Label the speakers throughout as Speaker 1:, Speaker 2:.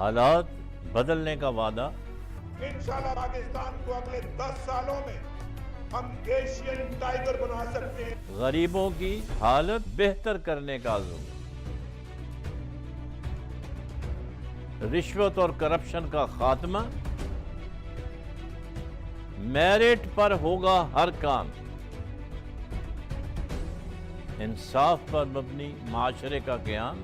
Speaker 1: حالات بدلنے کا وعدہ،
Speaker 2: انشاءاللہ پاکستان کو اگلے 10 سالوں میں ہم ایشین ٹائیگر بنا سکتے ہیں۔
Speaker 1: غریبوں کی حالت بہتر کرنے کا عزم، رشوت اور کرپشن کا خاتمہ، میرٹ پر ہوگا ہر کام، انصاف پر مبنی معاشرے کا قیام،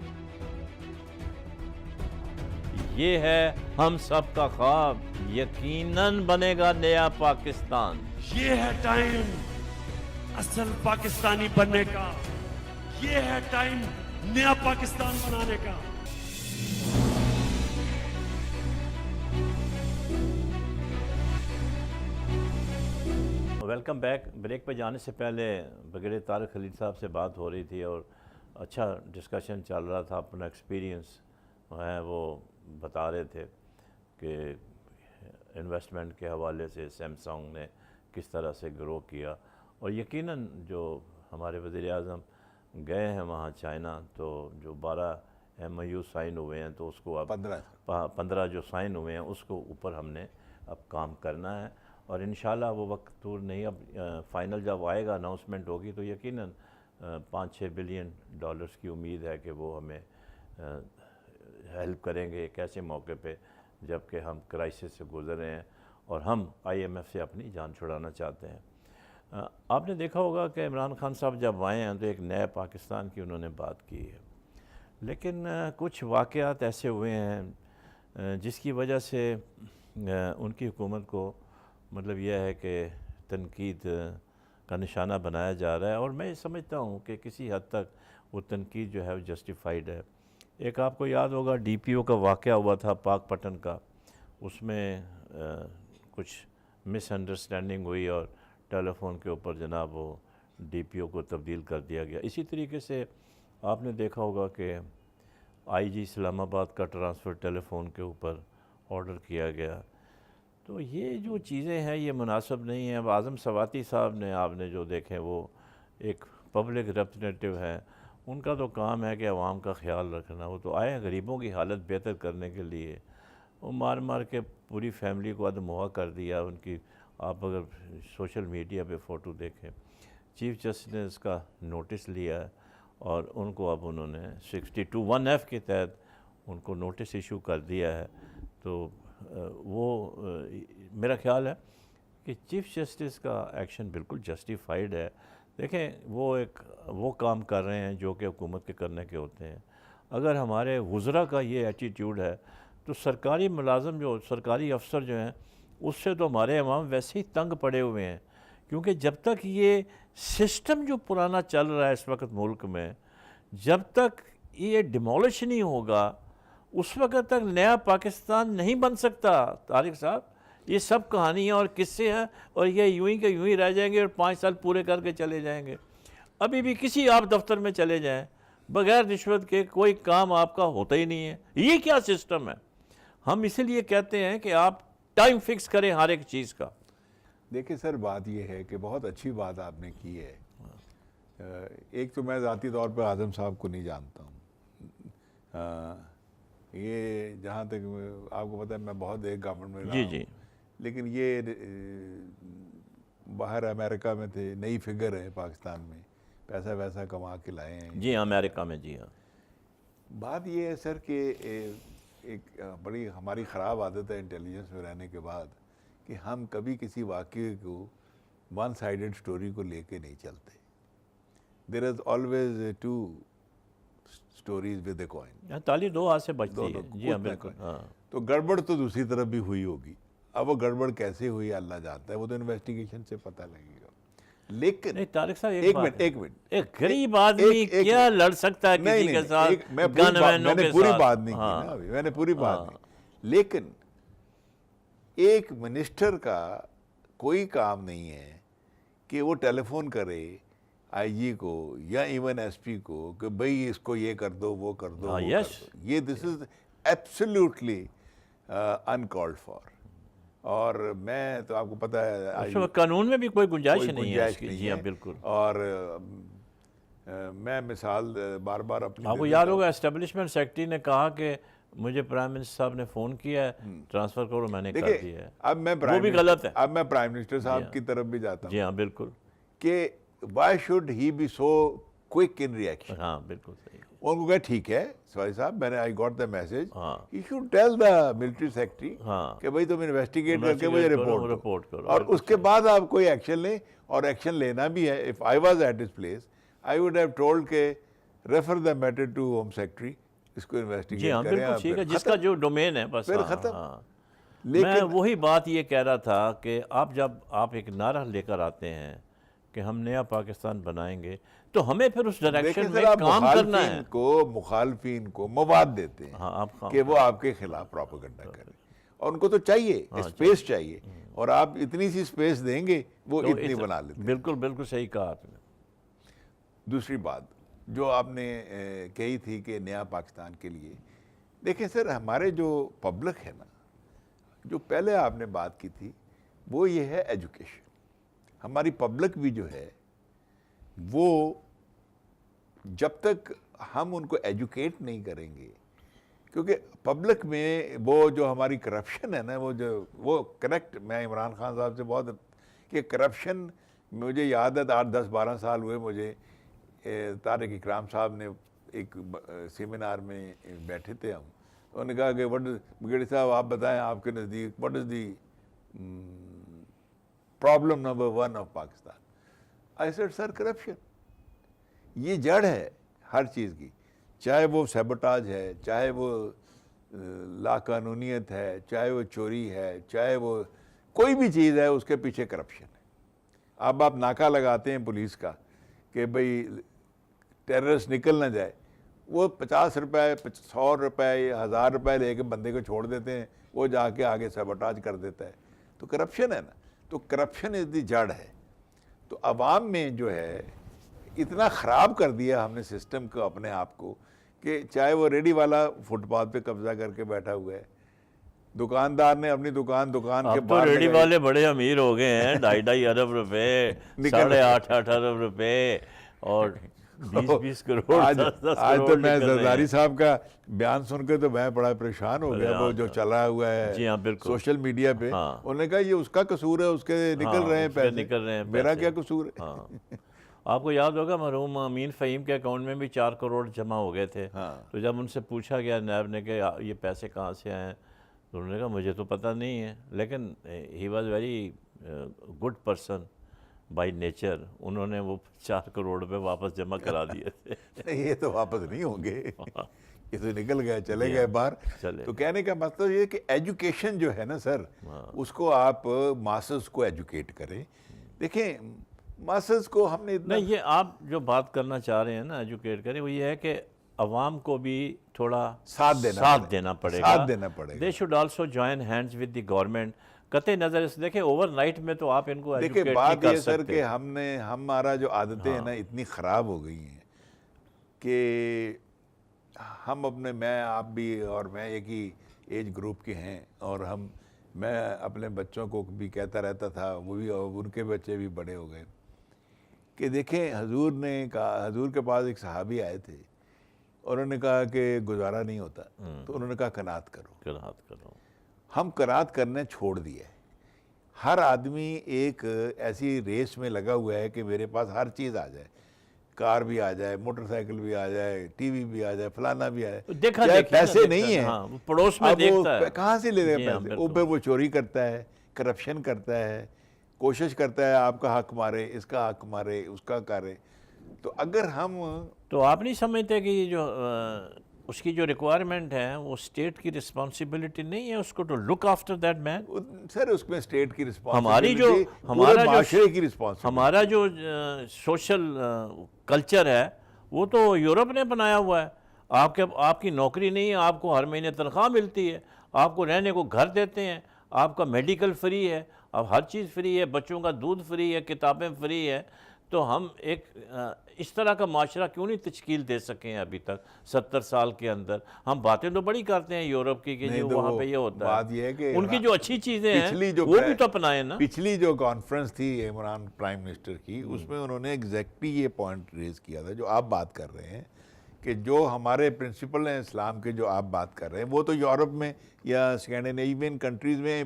Speaker 1: یہ ہے ہم سب کا خواب، یقیناً بنے گا نیا پاکستان۔
Speaker 3: یہ ہے ٹائم اصل پاکستانی بننے کا، یہ ہے ٹائم نیا پاکستان بنانے کا۔
Speaker 1: Welcome back. بریک پہ جانے سے پہلے بغیر طارق خلیل صاحب سے بات ہو رہی تھی اور اچھا ڈسکشن چل رہا تھا، اپنا ایکسپیرینس ہے وہ بتا رہے تھے کہ انویسٹمنٹ کے حوالے سے سیمسنگ نے کس طرح سے گرو کیا، اور یقیناً جو ہمارے وزیر اعظم گئے ہیں وہاں چائنا، تو جو 12 MOU سائن ہوئے ہیں تو اس کو اب 15 جو سائن ہوئے ہیں اس کو اوپر ہم نے اب کام کرنا ہے، اور انشاءاللہ وہ وقت دور نہیں، اب فائنل جب آئے گا اناؤنسمنٹ ہوگی تو یقیناً 5-6 بلین ڈالرز کی امید ہے کہ وہ ہمیں ہیلپ کریں گے ایک ایسے موقع پہ جب کہ ہم کرائسس سے گزر رہے ہیں اور ہم IMF سے اپنی جان چھڑانا چاہتے ہیں۔ آپ نے دیکھا ہوگا کہ عمران خان صاحب جب آئے ہیں تو ایک نئے پاکستان کی انہوں نے بات کی ہے، لیکن کچھ واقعات ایسے ہوئے ہیں جس کی وجہ سے ان کی حکومت کو مطلب یہ ہے کہ تنقید کا نشانہ بنایا جا رہا ہے، اور میں سمجھتا ہوں کہ کسی حد تک وہ تنقید جو ہے وہ جسٹیفائیڈ ہے۔ ایک آپ کو یاد ہوگا DPO کا واقعہ ہوا تھا پاک پٹن کا، اس میں کچھ مس انڈرسٹینڈنگ ہوئی اور ٹیلی فون کے اوپر جناب وہ DPO کو تبدیل کر دیا گیا۔ اسی طریقے سے آپ نے دیکھا ہوگا کہ IG اسلام آباد کا ٹرانسفر ٹیلی فون کے اوپر آرڈر کیا گیا۔ تو یہ جو چیزیں ہیں یہ مناسب نہیں ہیں۔ اب اعظم سواتی صاحب نے آپ نے جو دیکھیں وہ ایک پبلک ریپریزنٹیو ہے، ان کا تو کام ہے کہ عوام کا خیال رکھنا، وہ تو آئے ہیں غریبوں کی حالت بہتر کرنے کے لیے، وہ مار مار کے پوری فیملی کو ادموا کر دیا ان کی۔ آپ اگر سوشل میڈیا پہ فوٹو دیکھیں، چیف جسٹس نے اس کا نوٹس لیا ہے اور ان کو اب انہوں نے 62(1)(f) کے تحت ان کو نوٹس ایشو کر دیا ہے۔ تو وہ میرا خیال ہے کہ چیف جسٹس کا ایکشن بالکل جسٹیفائیڈ ہے۔ دیکھیں وہ کام کر رہے ہیں جو کہ حکومت کے کرنے کے ہوتے ہیں۔ اگر ہمارے وزراء کا یہ ایٹیٹیوڈ ہے تو سرکاری ملازم سرکاری افسر جو ہیں اس سے تو ہمارے عوام ویسے ہی تنگ پڑے ہوئے ہیں، کیونکہ جب تک یہ سسٹم جو پرانا چل رہا ہے اس وقت ملک میں، جب تک یہ ڈیمولش نہیں ہوگا اس وقت تک نیا پاکستان نہیں بن سکتا۔ طارق صاحب، یہ سب کہانیاں اور قصے ہیں اور یہ یوں ہی کہ یوں ہی رہ جائیں گے اور 5 سال پورے کر کے چلے جائیں گے۔ ابھی بھی کسی آپ دفتر میں چلے جائیں، بغیر رشوت کے کوئی کام آپ کا ہوتا ہی نہیں ہے۔ یہ کیا سسٹم ہے؟ ہم اسی لیے کہتے ہیں کہ آپ ٹائم فکس کریں ہر ایک چیز کا۔
Speaker 4: دیکھیں سر، بات یہ ہے کہ بہت اچھی بات آپ نے کی ہے۔ ایک تو میں ذاتی طور پر اعظم صاحب کو نہیں جانتا ہوں، یہ جہاں تک آپ کو پتہ ہے میں بہت ایک گورنمنٹ میں رہا ہوں، لیکن یہ باہر امریکہ میں تھے، نئی فگر ہے پاکستان میں، پیسہ ویسا کما کے لائے ہیں۔
Speaker 1: جی ہاں، امریکہ میں، جی ہاں۔
Speaker 4: بات یہ ہے سر کہ ایک بڑی ہماری خراب عادت ہے انٹیلیجنس میں رہنے کے بعد کہ ہم کبھی کسی واقعے کو ون سائیڈڈ سٹوری کو لے کے نہیں چلتے۔ There is always two stories with a coin,
Speaker 1: تالی دو ہاتھ سے بچتی ہے۔ جی ہاں بالکل۔
Speaker 4: تو گڑبڑ تو دوسری طرف بھی ہوئی ہوگی، اب وہ گڑبڑ کیسے ہوئی اللہ جانتا ہے، وہ تو انویسٹیگیشن سے پتہ لگے گا۔ لیکن
Speaker 1: نہیں طارق صاحب،
Speaker 4: ایک منٹ،
Speaker 1: ایک غریب آدمی کیا لڑ سکتا ہے کسی کے ساتھ؟
Speaker 4: میں نے پوری بات نہیں کی نا ابھی، میں نے پوری بات نہیں، لیکن ایک منسٹر کا کوئی کام نہیں ہے کہ وہ ٹیلی فون کرے IG کو یا ایون SP کو کہ بھئی اس کو یہ کر دو، وہ کر دو، یہ دس از ایبسلیوٹلی انکالڈ فار۔ اور میں تو آپ کو پتہ ہے
Speaker 1: قانون میں بھی کوئی گنجائش نہیں ہے اس کی۔ جی ہاں بالکل۔
Speaker 4: اور میں مثال بار بار اپنی،
Speaker 1: آپ کو یاد ہوگا اسٹیبلشمنٹ سیکرٹری نے کہا کہ مجھے پرائم منسٹر صاحب نے فون کیا ہے ٹرانسفر کرو، میں نے کر
Speaker 4: دیکھیں
Speaker 1: دیا ہے،
Speaker 4: اب میں
Speaker 1: وہ بھی غلط ہے.
Speaker 4: اب میں پرائم منسٹر صاحب کی طرف بھی جاتا ہوں
Speaker 1: جی ہاں بالکل،
Speaker 4: کہ why should he be so quick in reaction.
Speaker 1: ہاں بالکل صحیح.
Speaker 4: ان کو کہا ٹھیک ہے سوری صاحب، میں نے آئی گاٹ دا میسج،
Speaker 1: ہاں
Speaker 4: he should tell the military secretary
Speaker 1: ہاں
Speaker 4: کہ بھائی تم انویسٹیگیٹ کر کے مجھے
Speaker 1: رپورٹ کرو،
Speaker 4: اور اس کے بعد آپ کوئی ایکشن لیں. اور ایکشن لینا بھی ہے. If I was at his place I would have told کہ refer the matter to home secretary, اس کو
Speaker 1: جی
Speaker 4: انویسٹیگیٹ
Speaker 1: ہاں
Speaker 4: کریں.
Speaker 1: بالکل ٹھیک ہے، جس کا جو ڈومین ہے بس.
Speaker 4: پھر
Speaker 1: ہاں،
Speaker 4: ختم.
Speaker 1: ہاں. میں
Speaker 4: لیکن
Speaker 1: وہی بات یہ کہہ رہا تھا کہ جب آپ ایک نعرہ لے کر آتے ہیں کہ ہم نیا پاکستان بنائیں گے، تو ہمیں پھر اس ڈائریکشن میں کام کرنا ہے.
Speaker 4: مخالفین کو مواد دیتے ہیں
Speaker 1: ہاں آپ
Speaker 4: کہ وہ آپ کے خلاف پروپیگنڈا کریں، اور ان کو تو چاہیے اسپیس چاہیے، اور آپ اتنی سی اسپیس دیں گے وہ اتنی بنا لیتے ہیں.
Speaker 1: بالکل بالکل صحیح کہا آپ نے.
Speaker 4: دوسری بات جو آپ نے کہی تھی کہ نیا پاکستان کے لیے، دیکھیں سر ہمارے جو پبلک ہے نا، جو پہلے آپ نے بات کی تھی وہ یہ ہے ایجوکیشن. ہماری پبلک بھی جو ہے وہ جب تک ہم ان کو ایجوکیٹ نہیں کریں گے، کیونکہ پبلک میں وہ جو ہماری کرپشن ہے نا، وہ کریکٹ، میں عمران خان صاحب سے بہت کہ کرپشن، مجھے یاد ہے 8 10 12 سال ہوئے مجھے، طارق اکرام صاحب نے ایک سیمینار میں بیٹھے تھے ہم، انہوں نے کہا کہ بگڑی صاحب آپ بتائیں آپ کے نزدیک what is the problem number 1 of Pakistan. I said sir corruption. یہ جڑ ہے ہر چیز کی، چاہے وہ سیبوٹاج ہے، چاہے وہ لا قانونیت ہے، چاہے وہ چوری ہے، چاہے وہ کوئی بھی چیز ہے، اس کے پیچھے کرپشن ہے. اب آپ ناکہ لگاتے ہیں پولیس کا کہ بھئی ٹیررسٹ نکل نہ جائے، وہ 50 روپے 100 روپے 1000 روپے لے کے بندے کو چھوڑ دیتے ہیں، وہ جا کے آگے سیبوٹاج کر دیتا ہے. تو کرپشن ہے نا. تو کرپشن از دی جڑ ہے. تو عوام میں جو ہے اتنا خراب کر دیا ہم نے سسٹم کو اپنے آپ کو، کہ چاہے وہ ریڈی والا فٹ پاتھ پہ قبضہ کر کے بیٹھا ہوا ہے، دکاندار نے اپنی دکان کے
Speaker 1: اب تو
Speaker 4: باہر
Speaker 1: ریڈی
Speaker 4: لگائی.
Speaker 1: والے بڑے امیر ہو گئے ہیں، 2.5 ارب روپے، 8.5 ارب روپے، اور 20 کروڑ
Speaker 4: آج
Speaker 1: 10
Speaker 4: تو میں زرداری صاحب کا بیان سن کے تو میں بڑا پریشان ہو گیا. وہ جو چلا ہوا
Speaker 1: جی
Speaker 4: ہے
Speaker 1: ہاں بالکل
Speaker 4: سوشل میڈیا پہ، انہوں نے کہا یہ اس کا قصور ہے، اس کے نکل رہے ہیں پیسے،
Speaker 1: نکل رہے ہیں،
Speaker 4: میرا کیا قصور ہے.
Speaker 1: ہاں. آپ کو یاد ہوگا مرحوم امین فہیم کے اکاؤنٹ میں بھی 4 کروڑ جمع ہو گئے تھے. تو جب ان سے پوچھا گیا نیب نے کہ یہ پیسے کہاں سے آئے ہیں، تو انہوں نے کہا مجھے تو پتہ نہیں ہے، لیکن he was very good person by nature. انہوں نے وہ 4 کروڑ روپے واپس جمع کرا دیے تھے.
Speaker 4: یہ تو واپس نہیں ہوں گے، یہ تو نکل گئے، چلے گئے باہر. تو کہنے کا مطلب یہ کہ ایجوکیشن جو ہے نا سر، اس کو آپ ماسز کو ایجوکیٹ کریں. دیکھیں ماسز کو ہم نے اتنا
Speaker 1: نہیں، یہ آپ جو بات کرنا چاہ رہے ہیں نا ایجوکیٹ کریں، وہ یہ ہے کہ عوام کو بھی تھوڑا
Speaker 4: ساتھ دینا
Speaker 1: پڑے گا.
Speaker 4: They
Speaker 1: should also join hands with the government. قطع نظر سے دیکھیں اوور نائٹ میں تو آپ ان کو ایجوکیٹ نہیں
Speaker 4: بات
Speaker 1: کر
Speaker 4: یہ سر
Speaker 1: سکتے.
Speaker 4: کہ ہمارا جو عادتیں ہیں نا اتنی خراب ہو گئی ہیں کہ ہم میں آپ بھی اور میں ایک ہی ایج گروپ کے ہیں، اور میں اپنے بچوں کو بھی کہتا رہتا تھا، وہ بھی، ان کے بچے بھی بڑے ہو گئے، کہ دیکھیں حضور نے کہا، حضور کے پاس ایک صحابی آئے تھے، انہوں نے کہا کہ گزارا نہیں ہوتا، تو انہوں نے کہا قناعت کرو. ہم قناعت کرنے چھوڑ دیا ہے. ہر آدمی ایک ایسی ریس میں لگا ہوا ہے کہ میرے پاس ہر چیز آ جائے، کار بھی آ جائے، موٹر سائیکل بھی آ جائے، ٹی وی بھی آ جائے، فلانا بھی آ جائے. پیسے نہیں ہیں،
Speaker 1: پڑوس میں دیکھتا ہے،
Speaker 4: کہاں سے لے رہے پیسے؟ اوپر وہ چوری کرتا ہے، کرپشن کرتا ہے، کوشش کرتا ہے آپ کا حق مارے، اس کا حق مارے، اس کا کرے. تو اگر ہم
Speaker 1: تو آپ نہیں سمجھتے کہ یہ جو اس کی جو ریکوائرمنٹ ہے وہ اسٹیٹ کی رسپانسبلٹی نہیں ہے اس کو ٹو لک آفٹر دیٹ مین؟
Speaker 4: سر اس میں اسٹیٹ کی رسپانسبلٹی،
Speaker 1: ہمارا جو سوشل کلچر ہے وہ تو یورپ نے بنایا ہوا ہے. آپ کی نوکری نہیں ہے، آپ کو ہر مہینے تنخواہ ملتی ہے، آپ کو رہنے کو گھر دیتے ہیں، آپ کا میڈیکل فری ہے، اب ہر چیز فری ہے، بچوں کا دودھ فری ہے، کتابیں فری ہے. تو ہم ایک اس طرح کا معاشرہ کیوں نہیں تشکیل دے سکے ہیں ابھی تک 70 سال کے اندر؟ ہم باتیں تو بڑی کرتے ہیں یورپ کی کہ جو وہاں پہ یہ ہوتا ہے، ان کی جو اچھی چیزیں ہیں وہ بھی تو اپنائیں نا.
Speaker 4: پچھلی جو کانفرنس تھی عمران پرائم منسٹر کی، اس میں انہوں نے ایگزیکٹلی یہ پوائنٹ ریز کیا تھا جو آپ بات کر رہے ہیں، کہ جو ہمارے پرنسپل ہیں اسلام کے جو آپ بات کر رہے ہیں وہ تو یورپ میں یا اسکینڈینیوین کنٹریز میں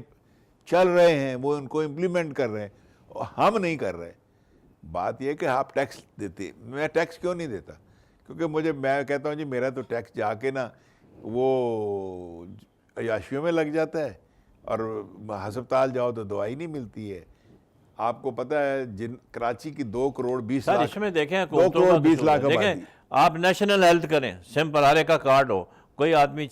Speaker 4: چل رہے ہیں, وہ ان کو امپلیمنٹ کر رہے ہیں, اور ہم نہیں کر رہے. بات یہ کہ آپ ٹیکس دیتے, میں ٹیکس کیوں نہیں دیتا؟ کیونکہ میں کہتا ہوں جی میرا تو ٹیکس جا کے نا وہ عیاشیوں میں لگ جاتا ہے, اور ہسپتال جاؤ تو دوائی نہیں ملتی ہے. آپ کو پتہ ہے کراچی کی 2 کروڑ 20
Speaker 1: سر
Speaker 4: لاکھ
Speaker 1: اس میں دیکھیں
Speaker 4: 2
Speaker 1: حکومتوں
Speaker 4: کروڑ
Speaker 1: کا
Speaker 4: 20
Speaker 1: قصور
Speaker 4: لاکھ
Speaker 1: ہے. دیکھیں
Speaker 4: آبادی.
Speaker 1: آپ نیشنل ہیلتھ کریں, سمپل ہر ایک کا کارڈ ہو, کوئی آدمی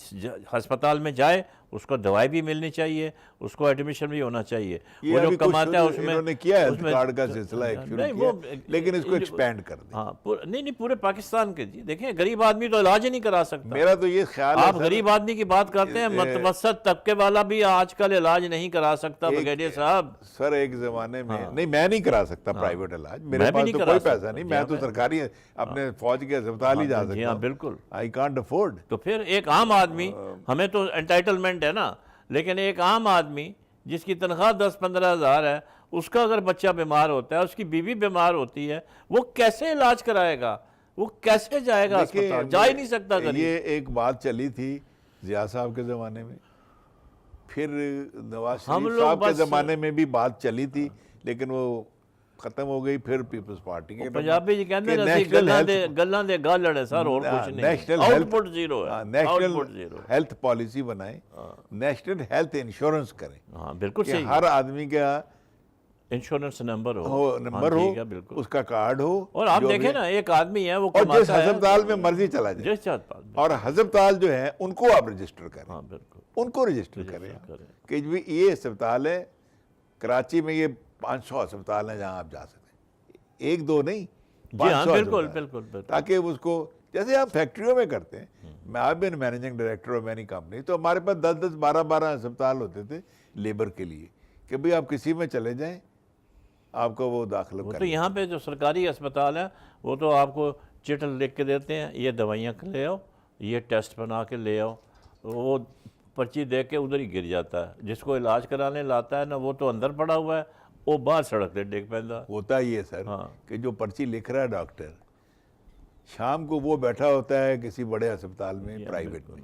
Speaker 1: ہسپتال میں جائے اس کو دوائی بھی ملنی چاہیے, اس کو ایڈمیشن بھی ہونا چاہیے.
Speaker 4: یہ
Speaker 1: وہ جو
Speaker 4: ابھی کچھ
Speaker 1: کماتا ہے اس میں
Speaker 4: انہوں نے کیا ہے
Speaker 1: اس
Speaker 4: ہیلتھ
Speaker 1: میں
Speaker 4: کارڈ کا سلسلہ ایک شروع
Speaker 1: نہیں
Speaker 4: کیا
Speaker 1: وہ
Speaker 4: ہے, لیکن اس کو ایکسپینڈ کر دیں.
Speaker 1: ہاں نہیں پورے پاکستان کے. جی دیکھیں غریب آدمی تو علاج ہی نہیں کرا سکتا.
Speaker 4: میرا تو یہ خیال ہے
Speaker 1: آپ غریب آدمی کی بات کرتے ہیں, متوسط طبقے والا بھی آج کل علاج نہیں کرا سکتا بریگیڈیئر صاحب.
Speaker 4: سر ایک زمانے میں نہیں, میں نہیں کرا سکتا پرائیویٹ علاج, میرے پاس تو کوئی پیسہ نہیں, میں تو سرکاری اپنے فوج کے ہسپتال ہی جا
Speaker 1: جی ہاں
Speaker 4: سکتا ہوں.
Speaker 1: بالکل.
Speaker 4: I can't afford.
Speaker 1: تو پھر ایک عام آدمی, ہمیں تو انٹائٹلمنٹ ہے نا, لیکن ایک عام آدمی جس کی تنخواہ 10-15 ہزار ہے, اس کا اگر بچہ بیمار ہوتا ہے, اس کی بیوی بیمار ہوتی ہے, وہ کیسے علاج کرائے گا؟ وہ کیسے جائے گا ہسپتال؟ جا ہی نہیں سکتا غریب.
Speaker 4: یہ ایک بات چلی تھی ضیاء صاحب کے زمانے میں, پھر نواز شریف صاحب کے زمانے میں بھی بات چلی تھی, لیکن وہ ختم ہو گئی. پھر پیپلز پارٹی کے
Speaker 1: پنجابی جی کہتے ہیں اسی گلاں دے گل لڑے سر, اور کچھ نہیں. آؤٹ پٹ زیرو ہے,
Speaker 4: نیشنل ہیلتھ پالیسی بنائیں, نیشنل ہیلتھ انشورنس کریں.
Speaker 1: ہاں بالکل
Speaker 4: کہ
Speaker 1: صحیح.
Speaker 4: ہر آدمی کا
Speaker 1: انشورنس نمبر ہو, بالکل.
Speaker 4: اس کا کارڈ ہو.
Speaker 1: اور آپ دیکھیں نا ایک آدمی ہے وہ
Speaker 4: اور جس
Speaker 1: کماتا ہے,
Speaker 4: ہسپتال میں مرضی چلا جائے,
Speaker 1: جس چاہتا ہے,
Speaker 4: اور ہسپتال جو ہے ان کو آپ رجسٹر کریں.
Speaker 1: ہاں بالکل
Speaker 4: ان کو رجسٹر کریں کہ یہ ہسپتال ہے. کراچی میں یہ 500 ہسپتال ہیں جہاں آپ جا سکتے ہیں, 1-2 نہیں, 500
Speaker 1: بالکل
Speaker 4: ہسپتال.
Speaker 1: بالکل.
Speaker 4: تاکہ اس کو جیسے آپ فیکٹریوں میں کرتے ہیں, میں آپ بن managing director of many company, تو ہمارے پاس 10-10 12-12 ہسپتال ہوتے تھے لیبر کے لیے, کہ بھئی آپ کسی میں چلے جائیں آپ کو وہ داخل
Speaker 1: وہ
Speaker 4: کریں.
Speaker 1: تو یہاں پہ جو سرکاری اسپتال ہیں وہ تو آپ کو چٹ لکھ کے دیتے ہیں, یہ دوائیاں لے آؤ, یہ ٹیسٹ بنا کے لے آؤ, وہ پرچی دے کے ادھر ہی گر جاتا ہے. جس کو علاج کرانے لاتا ہے نا, وہ تو اندر پڑا ہوا ہے, وہ باہر سڑک پہ ڈگ پیندا.
Speaker 4: ہوتا ہی ہے سر کہ جو پرچی لکھ رہا ہے ڈاکٹر, شام کو وہ بیٹھا ہوتا ہے کسی بڑے ہسپتال میں پرائیویٹ میں,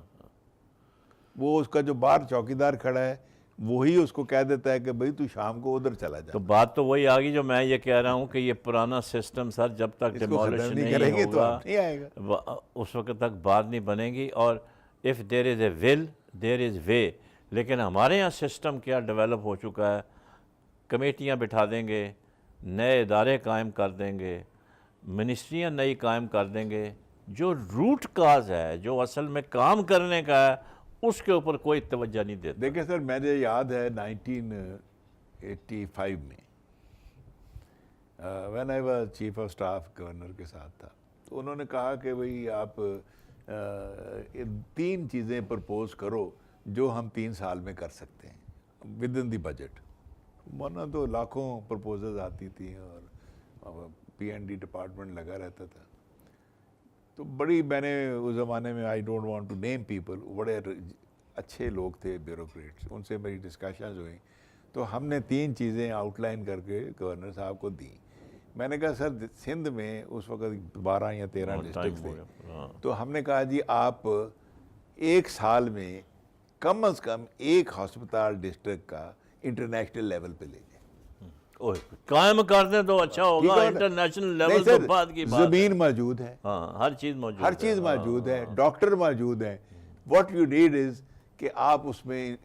Speaker 4: وہ اس کا جو باہر چوکیدار کھڑا ہے وہی اس کو کہہ دیتا ہے کہ بھئی تو شام کو ادھر چلا جا.
Speaker 1: تو بات تو وہی آگی جو میں یہ کہہ رہا ہوں کہ یہ پرانا سسٹم سر جب تک ڈیمولش نہیں ہوگا اس وقت تک بات نہیں بنے گی. اور if there is a will there is way. لیکن ہمارے یہاں سسٹم کیا ڈیولپ ہو چکا ہے, کمیٹیاں بٹھا دیں گے, نئے ادارے قائم کر دیں گے, منسٹریاں نئی قائم کر دیں گے, جو روٹ کاز ہے, جو اصل میں کام کرنے کا ہے, اس کے اوپر کوئی توجہ نہیں دیتا.
Speaker 4: دیکھیں سر, مجھے یاد ہے 1985 میں when I was chief of staff governor کے ساتھ تھا, تو انہوں نے کہا کہ بھئی آپ 3 چیزیں پرپوز کرو جو ہم 3 سال میں کر سکتے ہیں ود ان دی بجٹ. ورنہ تو لاکھوں پرپوزلز آتی تھیں اور P&D ڈپارٹمنٹ لگا رہتا تھا. تو بڑی, میں نے اس زمانے میں I don't want to name people, بڑے اچھے لوگ تھے بیوروکریٹس, ان سے میری ڈسکشنز ہوئیں, تو ہم نے 3 چیزیں آؤٹ لائن کر کے گورنر صاحب کو دیں. میں نے کہا سر سندھ میں اس وقت 12 یا 13 ڈسٹرکٹ تھے, تو ہم نے کہا جی آپ 1 سال میں کم از کم 1 ہسپتال ڈسٹرکٹ کا انٹرنیشنل لیول پہ لے جائیں.
Speaker 1: قائم کر دیں تو اچھا ہوگا. انٹرنیشنل لیول تو بعد کی بات.
Speaker 4: زمین موجود ہے,
Speaker 1: ہاں ہر چیز موجود,
Speaker 4: ہر چیز موجود ہے, ڈاکٹر موجود ہیں. واٹ یو نیڈ از کہ آپ اس میں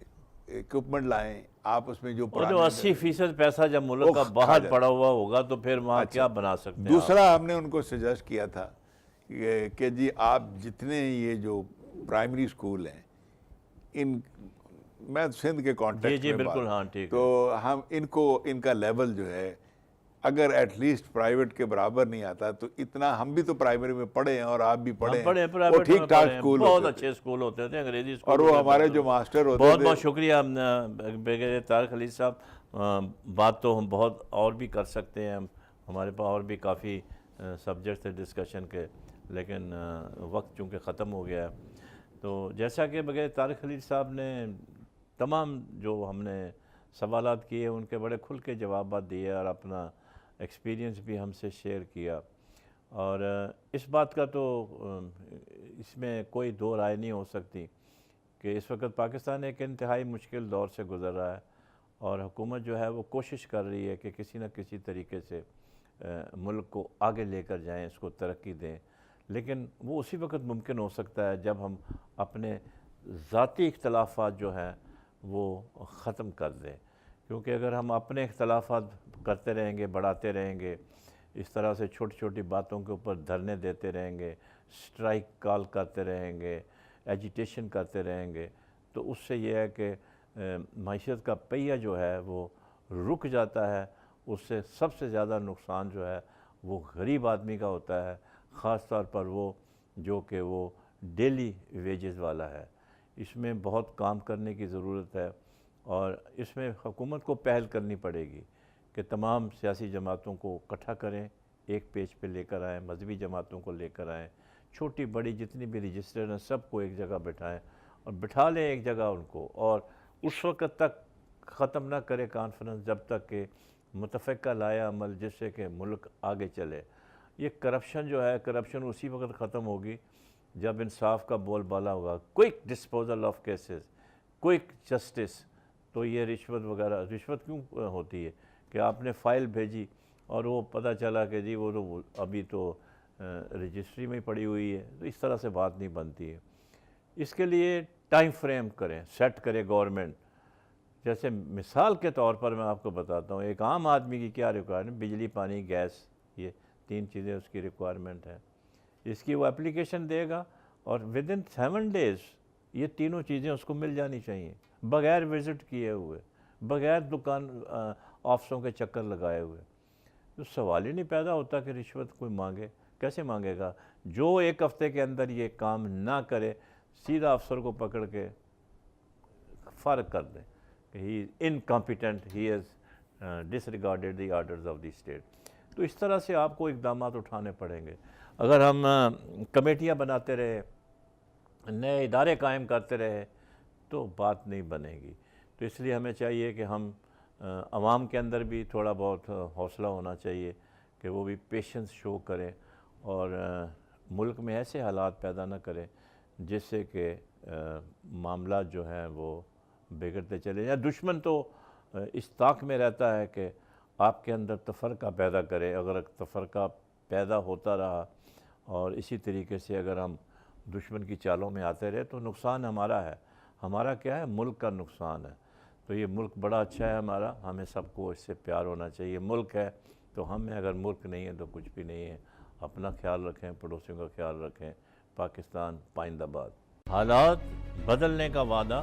Speaker 4: اکوپمنٹ لائیں, آپ اس میں جو
Speaker 1: 80% پیسہ جب ملک کا باہر پڑا ہوا ہوگا تو پھر وہاں کیا بنا سکتے ہیں.
Speaker 4: دوسرا ہم نے ان کو سجیسٹ کیا تھا کہ جی آپ جتنے یہ جو پرائمری اسکول ہیں, میں سندھ کے کانٹیکٹ میں
Speaker 1: بالکل, ہاں ٹھیک,
Speaker 4: تو ہم ان کا لیول جو ہے اگر ایٹ لیسٹ پرائیویٹ کے برابر نہیں آتا, تو اتنا ہم بھی تو پرائمری میں پڑھے ہیں اور آپ بھی پڑھے ہیں, وہ ٹھیک ٹھاک اسکول,
Speaker 1: بہت اچھے اسکول ہوتے تھے, انگریزی اسکول,
Speaker 4: اور وہ ہمارے جو ماسٹر ہوتے تھے.
Speaker 1: بہت شکریہ بریگیڈیئر طارق خلیل صاحب. بات تو ہم بہت اور بھی کر سکتے ہیں, ہمارے پاس اور بھی کافی سبجیکٹ تھے ڈسکشن کے, لیکن وقت چونکہ ختم ہو گیا ہے. تو جیسا کہ بریگیڈیئر طارق خلیل صاحب نے تمام جو ہم نے سوالات کیے ان کے بڑے کھل کے جوابات دیے, اور اپنا ایکسپیرینس بھی ہم سے شیئر کیا, اور اس بات کا تو اس میں کوئی دو رائے نہیں ہو سکتی کہ اس وقت پاکستان ایک انتہائی مشکل دور سے گزر رہا ہے، اور حکومت جو ہے وہ کوشش کر رہی ہے کہ کسی نہ کسی طریقے سے ملک کو آگے لے کر جائیں، اس کو ترقی دیں، لیکن وہ اسی وقت ممکن ہو سکتا ہے جب ہم اپنے ذاتی اختلافات جو ہیں وہ ختم کر دیں، کیونکہ اگر ہم اپنے اختلافات کرتے رہیں گے، بڑھاتے رہیں گے، اس طرح سے چھوٹی چھوٹی باتوں کے اوپر دھرنے دیتے رہیں گے، سٹرائک کال کرتے رہیں گے، ایجیٹیشن کرتے رہیں گے، تو اس سے یہ ہے کہ معیشت کا پہیہ جو ہے وہ رک جاتا ہے۔ اس سے سب سے زیادہ نقصان جو ہے وہ غریب آدمی کا ہوتا ہے، خاص طور پر وہ جو کہ وہ ڈیلی ویجز والا ہے۔ اس میں بہت کام کرنے کی ضرورت ہے، اور اس میں حکومت کو پہل کرنی پڑے گی کہ تمام سیاسی جماعتوں کو اکٹھا کریں، ایک پیج پہ لے کر آئیں، مذہبی جماعتوں کو لے کر آئیں، چھوٹی بڑی جتنی بھی رجسٹر ہیں سب کو ایک جگہ بٹھائیں اور بٹھا لیں ایک جگہ ان کو، اور اس وقت تک ختم نہ کرے کانفرنس جب تک کہ متفقہ لائے عمل جس سے کہ ملک آگے چلے۔ یہ کرپشن جو ہے، کرپشن اسی وقت ختم ہوگی جب انصاف کا بول بالا ہوگا، quick disposal of cases, quick justice. تو یہ رشوت وغیرہ، رشوت کیوں ہوتی ہے کہ آپ نے فائل بھیجی اور وہ پتہ چلا کہ جی وہ تو ابھی تو رجسٹری میں پڑی ہوئی ہے، تو اس طرح سے بات نہیں بنتی ہے۔ اس کے لیے ٹائم فریم کریں، سیٹ کرے گورنمنٹ۔ جیسے مثال کے طور پر میں آپ کو بتاتا ہوں، ایک عام آدمی کی کیا ریکوائرمنٹ، بجلی پانی گیس، یہ 3 چیزیں اس کی ریکوائرمنٹ ہے۔ اس کی وہ اپلیکیشن دے گا اور ودن 7 days یہ تینوں چیزیں اس کو مل جانی چاہیے، بغیر وزٹ کیے ہوئے، بغیر دکان آفسوں کے چکر لگائے ہوئے۔ تو سوال ہی نہیں پیدا ہوتا کہ رشوت کوئی مانگے، کیسے مانگے گا؟ جو 1 ہفتے کے اندر یہ کام نہ کرے سیدھا افسر کو پکڑ کے فارغ کر دیں کہ he is incompetent, he has disregarded the orders of the state. تو اس طرح سے آپ کو اقدامات اٹھانے پڑیں گے۔ اگر ہم کمیٹیاں بناتے رہے، نئے ادارے قائم کرتے رہے تو بات نہیں بنے گی۔ تو اس لیے ہمیں چاہیے کہ ہم عوام کے اندر بھی تھوڑا بہت حوصلہ ہونا چاہیے کہ وہ بھی پیشنس شو کریں اور ملک میں ایسے حالات پیدا نہ کریں جس سے کہ معاملات جو ہیں وہ بگڑتے چلے جائیں۔ دشمن تو اس طاق میں رہتا ہے کہ آپ کے اندر تفرقہ پیدا کرے۔ اگر تفرقہ پیدا ہوتا رہا اور اسی طریقے سے اگر ہم دشمن کی چالوں میں آتے رہے تو نقصان ہمارا ہے۔ ہمارا کیا ہے؟ ملک کا نقصان ہے۔ تو یہ ملک بڑا اچھا ہے ہمارا، ہمیں سب کو اس سے پیار ہونا چاہیے۔ ملک ہے تو ہم میں، اگر ملک نہیں ہے تو کچھ بھی نہیں ہے۔ اپنا خیال رکھیں، پڑوسیوں کا خیال رکھیں۔ پاکستان پائندہ باد۔ حالات بدلنے کا وعدہ۔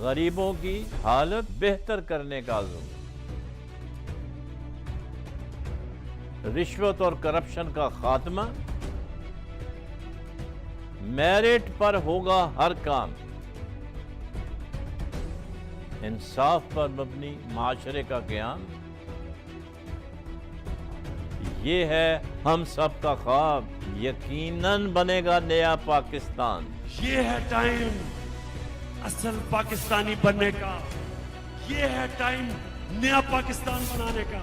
Speaker 1: غریبوں کی حالت بہتر کرنے کا عزم۔ رشوت اور کرپشن کا خاتمہ۔ میرٹ پر ہوگا ہر کام۔ انصاف پر مبنی معاشرے کا قیام۔ یہ ہے ہم سب کا خواب، یقیناً بنے گا نیا پاکستان۔
Speaker 3: یہ ہے ٹائم اصل پاکستانی بننے کا، یہ ہے ٹائم نیا پاکستان بنانے کا۔